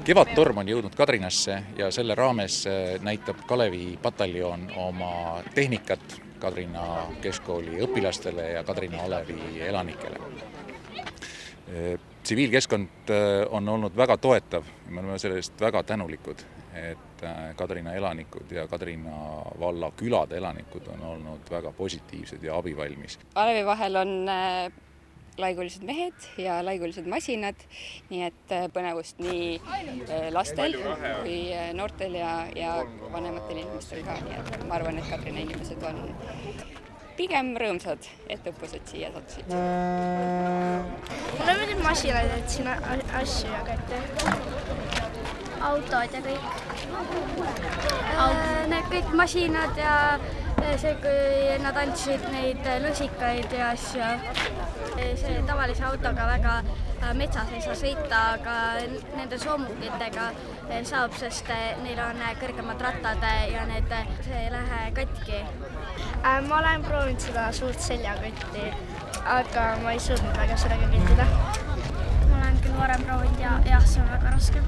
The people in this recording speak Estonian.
Kevadtorm on jõudnud Kadrinasse ja selle raames näitab Kalevi pataljon oma tehnikat Kadrina keskkooli õpilastele ja Kadrina alevi elanikele. Tsiviilkeskkond on olnud väga toetav ja me oleme sellest väga tänulikud, et Kadrina elanikud ja Kadrina valla külade elanikud on olnud väga positiivsed ja abivalmis. Alevi vahel on laigulised mehed ja laigulised masinad, nii et põnevust nii lastel kui noortel ja vanematel inimestel ka. Nii et ma arvan, et Kadrina inimesed on pigem rõõmsad, et õppused siia sattusid. Mulle meeldib masinaid, et siin asju jagati. Autod ja kõik. Need kõik masinad ja see, kui nad andsid neid lusikaid ja asju. See tavalise autoga väga metsas ei saa sõita, aga nende soomukitega saab, sest neil on kõrgemad rattad ja see ei lähe katki. Ma olen proovinud seda suurt seljakotti, aga ma ei suutnud väga sellega kõndida. Ma olen küll varem proovinud ja jah, see on väga raske.